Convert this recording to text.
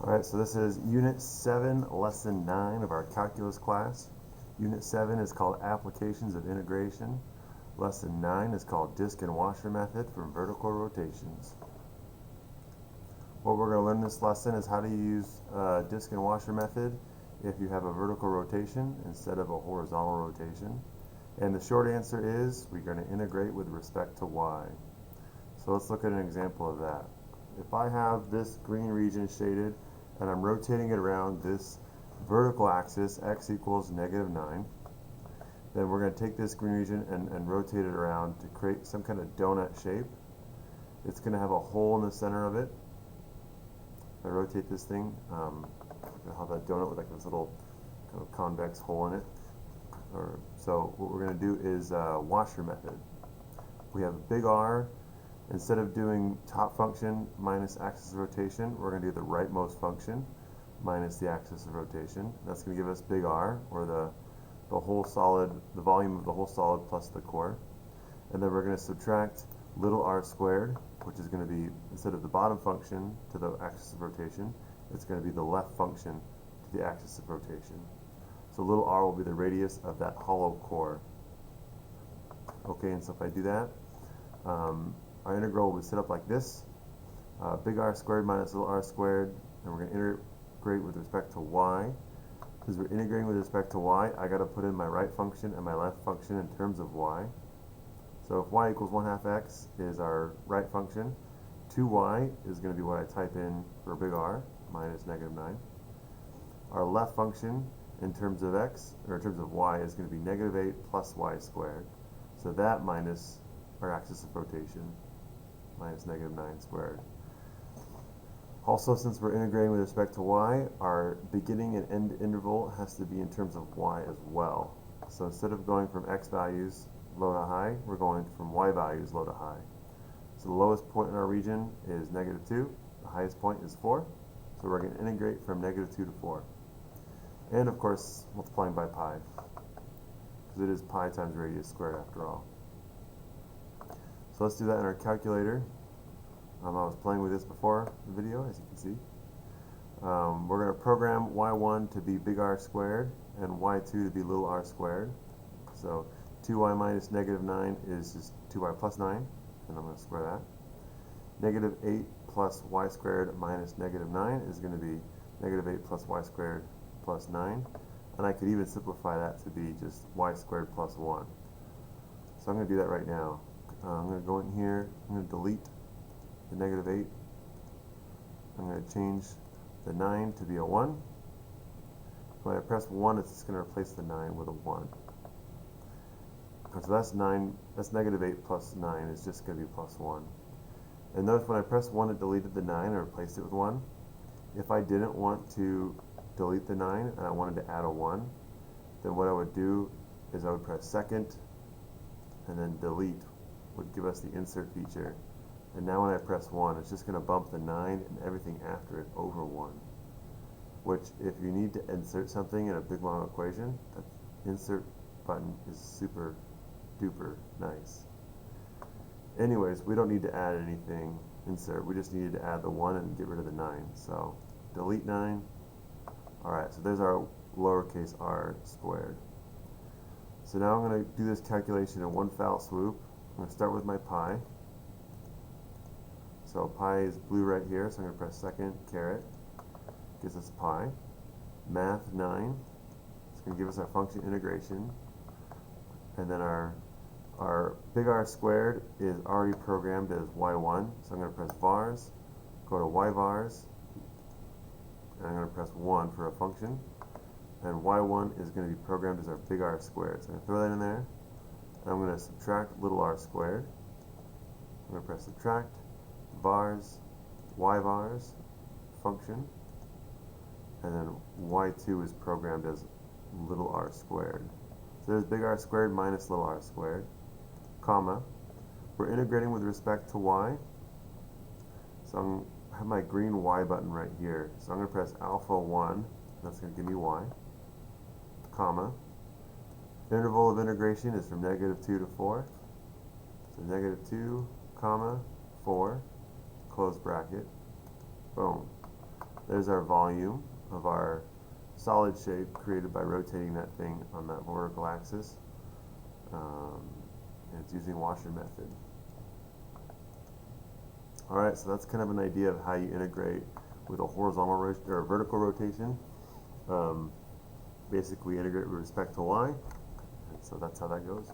Alright, so this is Unit 7, Lesson 9 of our calculus class. Unit 7 is called Applications of Integration. Lesson 9 is called Disk and Washer Method for Vertical Rotations. What we're going to learn in this lesson is how to use disk and washer method if you have a vertical rotation instead of a horizontal rotation. And the short answer is we're going to integrate with respect to y. So let's look at an example of that. If I have this green region shaded and I'm rotating it around this vertical axis, x equals -9, then we're going to take this green region and rotate it around to create some kind of donut shape. It's going to have a hole in the center of it. If I rotate this thing, I'll have that donut with like this little kind of convex hole in it. So what we're going to do is washer method. We have a big R. Instead of doing top function minus axis of rotation, we're going to do the rightmost function minus the axis of rotation. That's going to give us big R, or the whole solid, the volume of the whole solid plus the core. And then we're going to subtract little r squared, which is going to be, instead of the bottom function to the axis of rotation, it's going to be the left function to the axis of rotation. So little r will be the radius of that hollow core. Okay, and so if I do that, our integral will be set up like this. Big R squared minus little r squared, and we're going to integrate with respect to y. Because we're integrating with respect to y, I got to put in my right function and my left function in terms of y. So if y equals 1/2 x is our right function, 2y is going to be what I type in for big R, minus -9. Our left function in terms of x, or in terms of y, is going to be -8 plus y squared. So that minus our axis of rotation, minus -9 squared. Also, since we're integrating with respect to y, our beginning and end interval has to be in terms of y as well. So instead of going from x values low to high, we're going from y values low to high. So the lowest point in our region is -2, the highest point is 4, so we're going to integrate from -2 to 4. And of course, multiplying by pi, because it is pi times radius squared after all. So let's do that in our calculator. I was playing with this before the video, as you can see. We're going to program y1 to be big R squared and y2 to be little r squared. So 2y minus -9 is just 2y plus 9, and I'm going to square that. -8 plus y squared minus -9 is going to be -8 plus y squared plus 9. And I could even simplify that to be just y squared plus 1. So I'm going to do that right now. I'm going to go in here, I'm going to delete the -8. I'm going to change the 9 to be a 1. When I press 1, it's just going to replace the 9 with a 1. So that's 9, that's -8 plus 9 is just going to be plus 1. And notice when I press 1, it deleted the 9 and replaced it with 1. If I didn't want to delete the 9 and I wanted to add a 1, then what I would do is I would press second and then delete would give us the insert feature. And now when I press 1, it's just going to bump the 9 and everything after it over 1. Which, if you need to insert something in a big long equation, that insert button is super duper nice. Anyways, we don't need to add anything insert. We just needed to add the 1 and get rid of the 9. So delete 9. Alright, so there's our lowercase r squared. So now I'm going to do this calculation in one foul swoop. I'm going to start with my pi. So pi is blue right here, so I'm going to press second, caret. Gives us pi. Math 9. It's going to give us our function integration. And then our big R squared is already programmed as y1. So I'm going to press vars, go to y vars, and I'm going to press 1 for a function. And y1 is going to be programmed as our big R squared. So I'm going to throw that in there. And I'm going to subtract little r squared. I'm going to press subtract, vars, y vars, function, and then y2 is programmed as little r squared. So there's big R squared minus little r squared, comma. We're integrating with respect to y. So I have my green y button right here. So I'm going to press alpha 1, that's going to give me y, comma. Interval of integration is from -2 to 4. So -2, comma, 4, close bracket, boom. There's our volume of our solid shape created by rotating that thing on that vertical axis. And it's using washer method. Alright, so that's kind of an idea of how you integrate with a horizontal or a vertical rotation. Basically integrate with respect to y, and so that's how that goes.